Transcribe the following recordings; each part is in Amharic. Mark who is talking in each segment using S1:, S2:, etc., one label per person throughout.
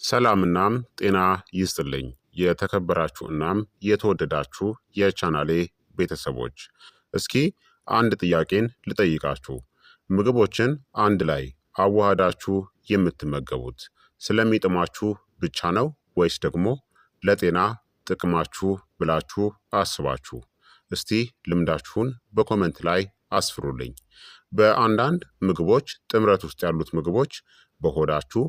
S1: ሰላምናም ጤና ይስጥልኝ የተከበራችሁ እናም የተወደዳችሁ የቻናሌ ቤተሰቦች፣ እስኪ አንድ ጥያቄን ልጠይቃችሁ። ምግቦችን አንድ ላይ አዋሃዳችሁ የምትመገቡት ስለሚጥማችሁ ብቻ ነው ወይስ ደግሞ ለጤና ጥቅማችሁ ብላችሁ አስባችሁ? እስቲ ልምዳችሁን በኮመንት ላይ አስፍሩልኝ። በአንዳንድ ምግቦች ጥምረት ውስጥ ያሉት ምግቦች በሆዳችሁ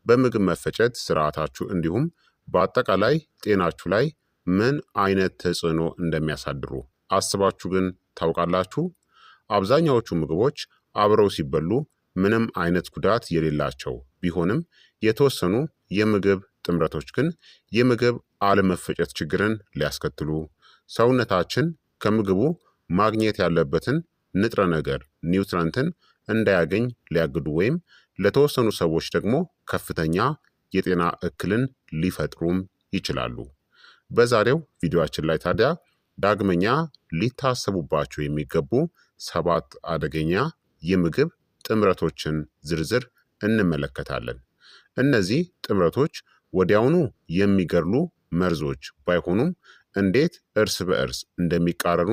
S1: በምግብ መፈጨት ስርዓታችሁ እንዲሁም በአጠቃላይ ጤናችሁ ላይ ምን አይነት ተጽዕኖ እንደሚያሳድሩ አስባችሁ ግን ታውቃላችሁ? አብዛኛዎቹ ምግቦች አብረው ሲበሉ ምንም አይነት ጉዳት የሌላቸው ቢሆንም የተወሰኑ የምግብ ጥምረቶች ግን የምግብ አለመፈጨት ችግርን ሊያስከትሉ፣ ሰውነታችን ከምግቡ ማግኘት ያለበትን ንጥረ ነገር ኒውትረንትን እንዳያገኝ ሊያግዱ ወይም ለተወሰኑ ሰዎች ደግሞ ከፍተኛ የጤና እክልን ሊፈጥሩም ይችላሉ። በዛሬው ቪዲዮአችን ላይ ታዲያ ዳግመኛ ሊታሰቡባቸው የሚገቡ 7 አደገኛ የምግብ ጥምረቶችን ዝርዝር እንመለከታለን። እነዚህ ጥምረቶች ወዲያውኑ የሚገድሉ መርዞች ባይሆኑም እንዴት እርስ በእርስ እንደሚቃረኑ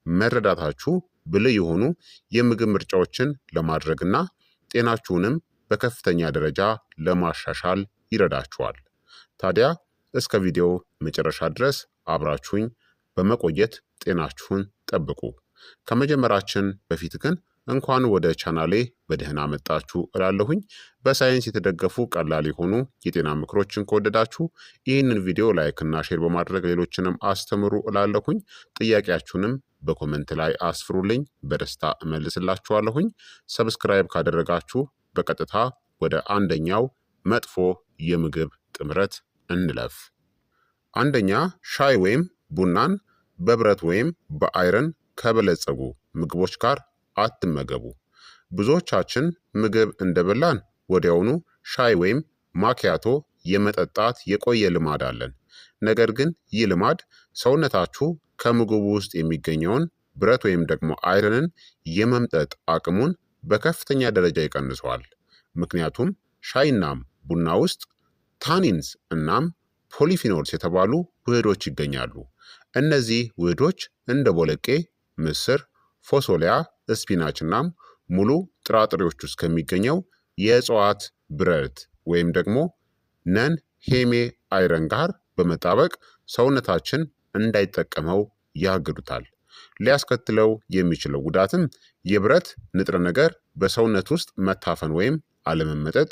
S1: መረዳታችሁ ብልህ የሆኑ የምግብ ምርጫዎችን ለማድረግና ጤናችሁንም በከፍተኛ ደረጃ ለማሻሻል ይረዳችኋል። ታዲያ እስከ ቪዲዮ መጨረሻ ድረስ አብራችሁኝ በመቆየት ጤናችሁን ጠብቁ። ከመጀመራችን በፊት ግን እንኳን ወደ ቻናሌ በደህና መጣችሁ እላለሁኝ። በሳይንስ የተደገፉ ቀላል የሆኑ የጤና ምክሮችን ከወደዳችሁ ይህንን ቪዲዮ ላይክና ሼር በማድረግ ሌሎችንም አስተምሩ እላለሁኝ። ጥያቄያችሁንም በኮመንት ላይ አስፍሩልኝ፣ በደስታ እመልስላችኋለሁኝ። ሰብስክራይብ ካደረጋችሁ በቀጥታ ወደ አንደኛው መጥፎ የምግብ ጥምረት እንለፍ። አንደኛ፣ ሻይ ወይም ቡናን በብረት ወይም በአይረን ከበለጸጉ ምግቦች ጋር አትመገቡ። ብዙዎቻችን ምግብ እንደበላን ወዲያውኑ ሻይ ወይም ማኪያቶ የመጠጣት የቆየ ልማድ አለን። ነገር ግን ይህ ልማድ ሰውነታችሁ ከምግቡ ውስጥ የሚገኘውን ብረት ወይም ደግሞ አይረንን የመምጠጥ አቅሙን በከፍተኛ ደረጃ ይቀንሰዋል። ምክንያቱም ሻይናም ቡና ውስጥ ታኒንስ እናም ፖሊፊኖልስ የተባሉ ውህዶች ይገኛሉ። እነዚህ ውህዶች እንደ ቦለቄ፣ ምስር፣ ፎሶሊያ፣ ስፒናች እናም ሙሉ ጥራጥሬዎች ውስጥ ከሚገኘው የእጽዋት ብረት ወይም ደግሞ ነን ሄሜ አይረን ጋር በመጣበቅ ሰውነታችን እንዳይጠቀመው ያግዱታል። ሊያስከትለው የሚችለው ጉዳትም የብረት ንጥረ ነገር በሰውነት ውስጥ መታፈን ወይም አለመመጠጥ፣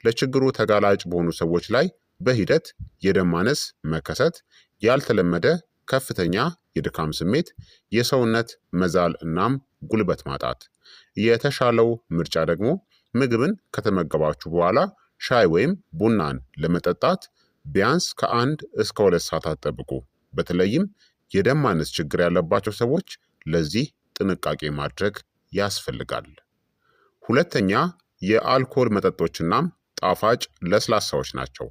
S1: ለችግሩ ተጋላጭ በሆኑ ሰዎች ላይ በሂደት የደም ማነስ መከሰት፣ ያልተለመደ ከፍተኛ የድካም ስሜት፣ የሰውነት መዛል እናም ጉልበት ማጣት። የተሻለው ምርጫ ደግሞ ምግብን ከተመገባችሁ በኋላ ሻይ ወይም ቡናን ለመጠጣት ቢያንስ ከ1 እስከ 2 ሰዓታት ጠብቁ። በተለይም የደም ማነስ ችግር ያለባቸው ሰዎች ለዚህ ጥንቃቄ ማድረግ ያስፈልጋል። ሁለተኛ፣ የአልኮል መጠጦችናም ጣፋጭ ለስላሳዎች ናቸው።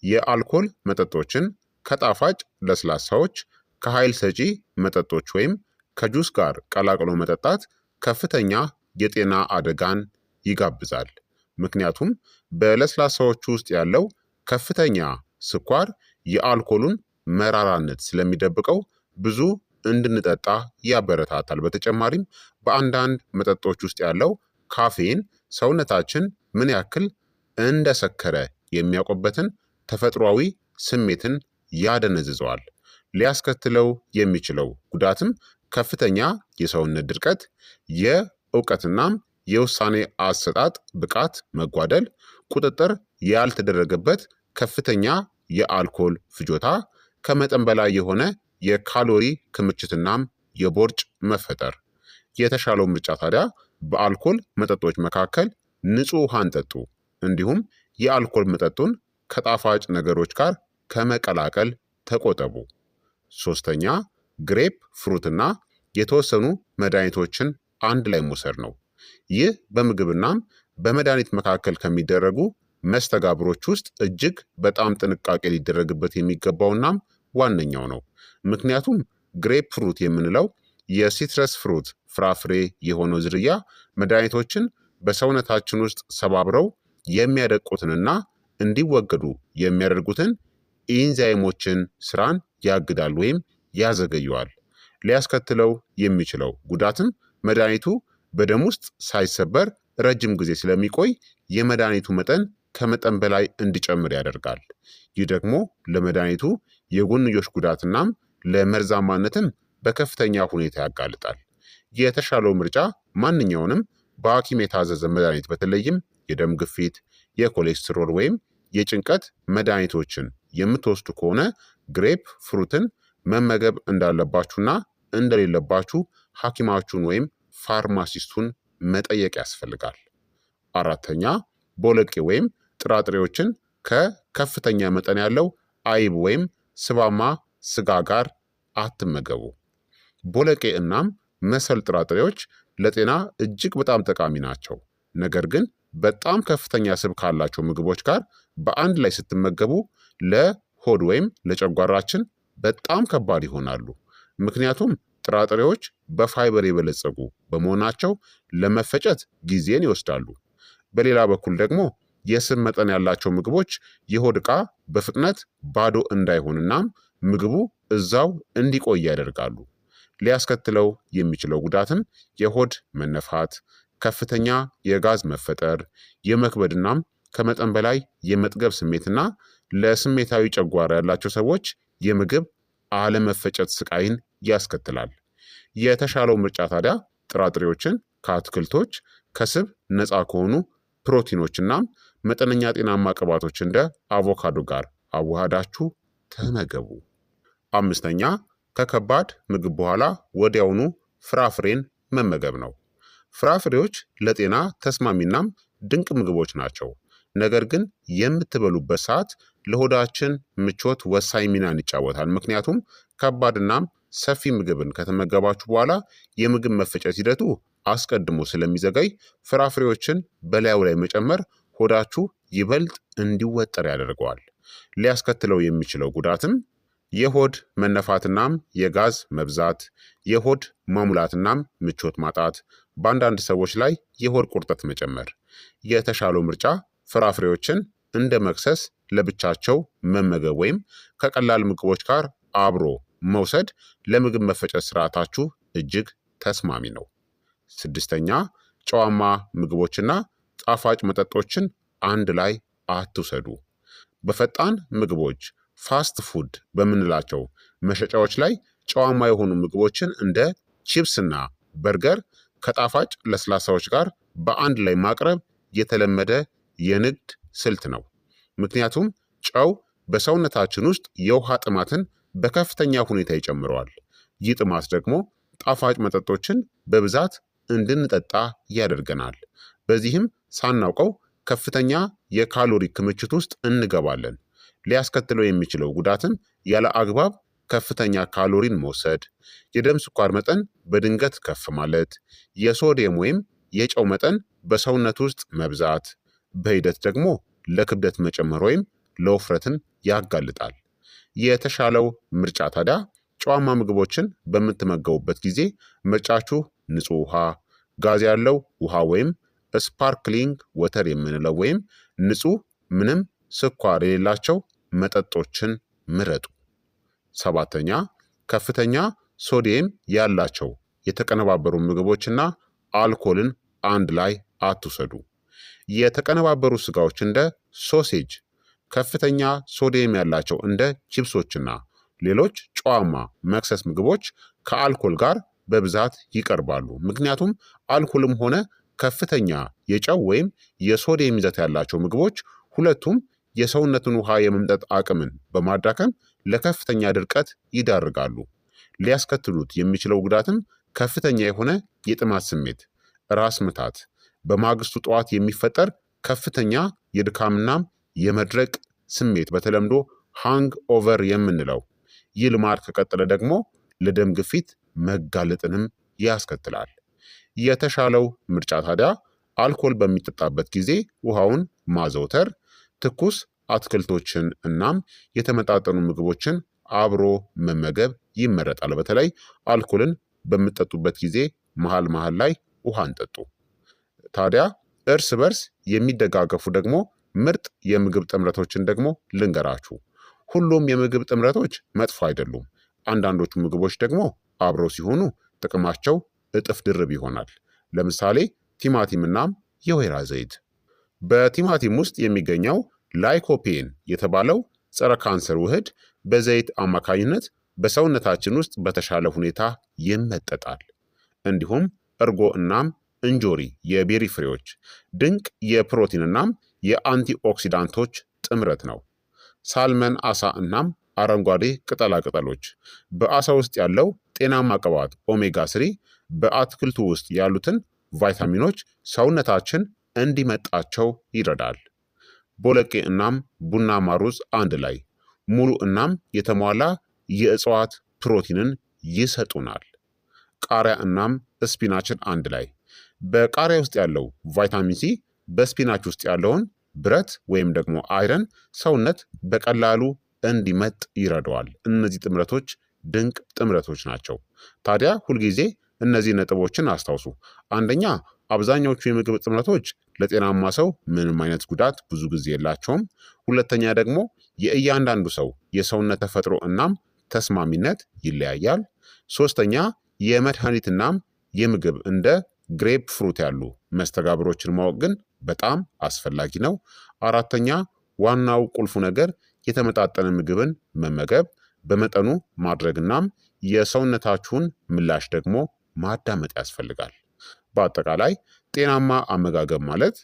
S1: የአልኮል መጠጦችን ከጣፋጭ ለስላሳዎች፣ ከኃይል ሰጪ መጠጦች ወይም ከጁስ ጋር ቀላቅሎ መጠጣት ከፍተኛ የጤና አደጋን ይጋብዛል። ምክንያቱም በለስላሳዎቹ ውስጥ ያለው ከፍተኛ ስኳር የአልኮሉን መራራነት ስለሚደብቀው ብዙ እንድንጠጣ ያበረታታል። በተጨማሪም በአንዳንድ መጠጦች ውስጥ ያለው ካፌን ሰውነታችን ምን ያክል እንደሰከረ የሚያውቅበትን ተፈጥሯዊ ስሜትን ያደነዝዘዋል። ሊያስከትለው የሚችለው ጉዳትም ከፍተኛ የሰውነት ድርቀት፣ የእውቀትናም የውሳኔ አሰጣጥ ብቃት መጓደል፣ ቁጥጥር ያልተደረገበት ከፍተኛ የአልኮል ፍጆታ፣ ከመጠን በላይ የሆነ የካሎሪ ክምችትናም የቦርጭ መፈጠር። የተሻለው ምርጫ ታዲያ በአልኮል መጠጦች መካከል ንጹህ ውሃን ጠጡ። እንዲሁም የአልኮል መጠጡን ከጣፋጭ ነገሮች ጋር ከመቀላቀል ተቆጠቡ። ሶስተኛ፣ ግሬፕ ፍሩትና የተወሰኑ መድኃኒቶችን አንድ ላይ መውሰድ ነው። ይህ በምግብናም በመድኃኒት መካከል ከሚደረጉ መስተጋብሮች ውስጥ እጅግ በጣም ጥንቃቄ ሊደረግበት የሚገባውናም ዋነኛው ነው። ምክንያቱም ግሬፕ ፍሩት የምንለው የሲትረስ ፍሩት ፍራፍሬ የሆነው ዝርያ መድኃኒቶችን በሰውነታችን ውስጥ ሰባብረው የሚያደቁትንና እንዲወገዱ የሚያደርጉትን ኢንዛይሞችን ስራን ያግዳል ወይም ያዘገየዋል። ሊያስከትለው የሚችለው ጉዳትም መድኃኒቱ በደም ውስጥ ሳይሰበር ረጅም ጊዜ ስለሚቆይ የመድኃኒቱ መጠን ከመጠን በላይ እንዲጨምር ያደርጋል። ይህ ደግሞ ለመድኃኒቱ የጎንዮሽ ጉዳትናም ለመርዛማነትም በከፍተኛ ሁኔታ ያጋልጣል። የተሻለው ምርጫ ማንኛውንም በሐኪም የታዘዘ መድኃኒት በተለይም የደም ግፊት፣ የኮሌስትሮል ወይም የጭንቀት መድኃኒቶችን የምትወስዱ ከሆነ ግሬፕ ፍሩትን መመገብ እንዳለባችሁና እንደሌለባችሁ ሐኪማችሁን ወይም ፋርማሲስቱን መጠየቅ ያስፈልጋል። አራተኛ ቦለቄ ወይም ጥራጥሬዎችን ከከፍተኛ መጠን ያለው አይብ ወይም ስባማ ስጋ ጋር አትመገቡ። ቦለቄ እናም መሰል ጥራጥሬዎች ለጤና እጅግ በጣም ጠቃሚ ናቸው። ነገር ግን በጣም ከፍተኛ ስብ ካላቸው ምግቦች ጋር በአንድ ላይ ስትመገቡ ለሆድ ወይም ለጨጓራችን በጣም ከባድ ይሆናሉ። ምክንያቱም ጥራጥሬዎች በፋይበር የበለጸጉ በመሆናቸው ለመፈጨት ጊዜን ይወስዳሉ። በሌላ በኩል ደግሞ የስብ መጠን ያላቸው ምግቦች የሆድ ዕቃ በፍጥነት ባዶ እንዳይሆንናም ምግቡ እዛው እንዲቆይ ያደርጋሉ። ሊያስከትለው የሚችለው ጉዳትም የሆድ መነፋት፣ ከፍተኛ የጋዝ መፈጠር፣ የመክበድናም ከመጠን በላይ የመጥገብ ስሜትና ለስሜታዊ ጨጓራ ያላቸው ሰዎች የምግብ አለመፈጨት ስቃይን ያስከትላል። የተሻለው ምርጫ ታዲያ ጥራጥሬዎችን ከአትክልቶች፣ ከስብ ነፃ ከሆኑ ፕሮቲኖችናም መጠነኛ ጤናማ ቅባቶች እንደ አቮካዶ ጋር አዋሃዳችሁ ተመገቡ። አምስተኛ ከከባድ ምግብ በኋላ ወዲያውኑ ፍራፍሬን መመገብ ነው። ፍራፍሬዎች ለጤና ተስማሚናም ድንቅ ምግቦች ናቸው። ነገር ግን የምትበሉበት ሰዓት ለሆዳችን ምቾት ወሳኝ ሚናን ይጫወታል። ምክንያቱም ከባድናም ሰፊ ምግብን ከተመገባችሁ በኋላ የምግብ መፈጨት ሂደቱ አስቀድሞ ስለሚዘገይ ፍራፍሬዎችን በላዩ ላይ መጨመር ሆዳችሁ ይበልጥ እንዲወጠር ያደርገዋል። ሊያስከትለው የሚችለው ጉዳትም የሆድ መነፋትናም የጋዝ መብዛት፣ የሆድ ማሙላትናም ምቾት ማጣት፣ በአንዳንድ ሰዎች ላይ የሆድ ቁርጠት መጨመር። የተሻለው ምርጫ ፍራፍሬዎችን እንደ መክሰስ ለብቻቸው መመገብ ወይም ከቀላል ምግቦች ጋር አብሮ መውሰድ ለምግብ መፈጨት ስርዓታችሁ እጅግ ተስማሚ ነው። ስድስተኛ ጨዋማ ምግቦችና ጣፋጭ መጠጦችን አንድ ላይ አትውሰዱ። በፈጣን ምግቦች ፋስት ፉድ በምንላቸው መሸጫዎች ላይ ጨዋማ የሆኑ ምግቦችን እንደ ቺፕስና በርገር ከጣፋጭ ለስላሳዎች ጋር በአንድ ላይ ማቅረብ የተለመደ የንግድ ስልት ነው። ምክንያቱም ጨው በሰውነታችን ውስጥ የውሃ ጥማትን በከፍተኛ ሁኔታ ይጨምረዋል። ይህ ጥማት ደግሞ ጣፋጭ መጠጦችን በብዛት እንድንጠጣ ያደርገናል። በዚህም ሳናውቀው ከፍተኛ የካሎሪ ክምችት ውስጥ እንገባለን። ሊያስከትለው የሚችለው ጉዳትም ያለ አግባብ ከፍተኛ ካሎሪን መውሰድ፣ የደም ስኳር መጠን በድንገት ከፍ ማለት፣ የሶዲየም ወይም የጨው መጠን በሰውነት ውስጥ መብዛት፣ በሂደት ደግሞ ለክብደት መጨመር ወይም ለውፍረትን ያጋልጣል። የተሻለው ምርጫ ታዲያ ጨዋማ ምግቦችን በምትመገቡበት ጊዜ ምርጫችሁ ንጹህ ውሃ፣ ጋዝ ያለው ውሃ ወይም ስፓርክሊንግ ወተር የምንለው ወይም ንጹህ ምንም ስኳር የሌላቸው መጠጦችን ምረጡ። ሰባተኛ ከፍተኛ ሶዲየም ያላቸው የተቀነባበሩ ምግቦችና አልኮልን አንድ ላይ አትውሰዱ። የተቀነባበሩ ስጋዎች እንደ ሶሴጅ፣ ከፍተኛ ሶዲየም ያላቸው እንደ ቺፕሶችና ሌሎች ጨዋማ መክሰስ ምግቦች ከአልኮል ጋር በብዛት ይቀርባሉ። ምክንያቱም አልኮልም ሆነ ከፍተኛ የጨው ወይም የሶዲየም ይዘት ያላቸው ምግቦች ሁለቱም የሰውነትን ውሃ የመምጠጥ አቅምን በማዳከም ለከፍተኛ ድርቀት ይዳርጋሉ። ሊያስከትሉት የሚችለው ጉዳትም ከፍተኛ የሆነ የጥማት ስሜት፣ ራስ ምታት፣ በማግስቱ ጠዋት የሚፈጠር ከፍተኛ የድካምናም የመድረቅ ስሜት በተለምዶ ሃንግ ኦቨር የምንለው። ይህ ልማድ ከቀጠለ ደግሞ ለደም ግፊት መጋለጥንም ያስከትላል። የተሻለው ምርጫ ታዲያ አልኮል በሚጠጣበት ጊዜ ውሃውን ማዘውተር፣ ትኩስ አትክልቶችን እናም የተመጣጠኑ ምግቦችን አብሮ መመገብ ይመረጣል። በተለይ አልኮልን በምትጠጡበት ጊዜ መሃል መሃል ላይ ውሃን ጠጡ። ታዲያ እርስ በርስ የሚደጋገፉ ደግሞ ምርጥ የምግብ ጥምረቶችን ደግሞ ልንገራችሁ። ሁሉም የምግብ ጥምረቶች መጥፎ አይደሉም። አንዳንዶቹ ምግቦች ደግሞ አብረው ሲሆኑ ጥቅማቸው እጥፍ ድርብ ይሆናል። ለምሳሌ ቲማቲም እናም የወይራ ዘይት። በቲማቲም ውስጥ የሚገኘው ላይኮፔን የተባለው ጸረ ካንሰር ውህድ በዘይት አማካኝነት በሰውነታችን ውስጥ በተሻለ ሁኔታ ይመጠጣል። እንዲሁም እርጎ እናም እንጆሪ የቤሪ ፍሬዎች ድንቅ የፕሮቲን እናም የአንቲኦክሲዳንቶች ጥምረት ነው። ሳልመን አሳ እናም አረንጓዴ ቅጠላ ቅጠሎች በአሳ ውስጥ ያለው ጤናማ ቅባት ኦሜጋ ስሪ በአትክልቱ ውስጥ ያሉትን ቫይታሚኖች ሰውነታችን እንዲመጣቸው ይረዳል። ቦለቄ እናም ቡናማ ሩዝ አንድ ላይ ሙሉ እናም የተሟላ የእጽዋት ፕሮቲንን ይሰጡናል። ቃሪያ እናም ስፒናችን አንድ ላይ በቃሪያ ውስጥ ያለው ቫይታሚን ሲ በስፒናች ውስጥ ያለውን ብረት ወይም ደግሞ አይረን ሰውነት በቀላሉ እንዲመጥ ይረዳዋል። እነዚህ ጥምረቶች ድንቅ ጥምረቶች ናቸው። ታዲያ ሁልጊዜ እነዚህ ነጥቦችን አስታውሱ። አንደኛ፣ አብዛኛዎቹ የምግብ ጥምረቶች ለጤናማ ሰው ምንም አይነት ጉዳት ብዙ ጊዜ የላቸውም። ሁለተኛ ደግሞ የእያንዳንዱ ሰው የሰውነት ተፈጥሮ እናም ተስማሚነት ይለያያል። ሶስተኛ፣ የመድኃኒት እናም የምግብ እንደ ግሬፕ ፍሩት ያሉ መስተጋብሮችን ማወቅ ግን በጣም አስፈላጊ ነው። አራተኛ፣ ዋናው ቁልፉ ነገር የተመጣጠነ ምግብን መመገብ፣ በመጠኑ ማድረግናም የሰውነታችሁን ምላሽ ደግሞ ማዳመጥ ያስፈልጋል። በአጠቃላይ ጤናማ አመጋገብ ማለት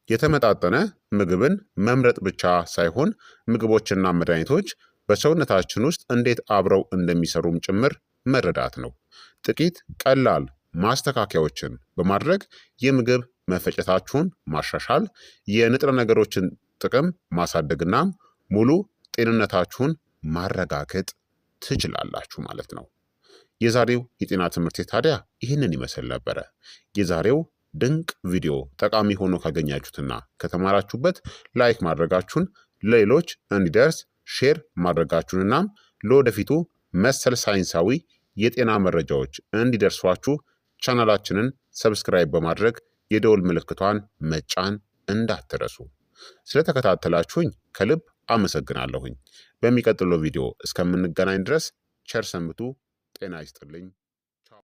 S1: የተመጣጠነ ምግብን መምረጥ ብቻ ሳይሆን ምግቦችና መድኃኒቶች በሰውነታችን ውስጥ እንዴት አብረው እንደሚሰሩም ጭምር መረዳት ነው። ጥቂት ቀላል ማስተካከያዎችን በማድረግ የምግብ መፈጨታችሁን ማሻሻል፣ የንጥረ ነገሮችን ጥቅም ማሳደግና ሙሉ ጤንነታችሁን ማረጋገጥ ትችላላችሁ ማለት ነው። የዛሬው የጤና ትምህርት ታዲያ ይህንን ይመስል ነበረ። የዛሬው ድንቅ ቪዲዮ ጠቃሚ ሆኖ ካገኛችሁትና ከተማራችሁበት ላይክ ማድረጋችሁን፣ ለሌሎች እንዲደርስ ሼር ማድረጋችሁንናም ለወደፊቱ መሰል ሳይንሳዊ የጤና መረጃዎች እንዲደርሷችሁ ቻናላችንን ሰብስክራይብ በማድረግ የደወል ምልክቷን መጫን እንዳትረሱ። ስለተከታተላችሁኝ ከልብ አመሰግናለሁኝ። በሚቀጥለው ቪዲዮ እስከምንገናኝ ድረስ ቸር ሰንብቱ። ጤና ይስጥልኝ።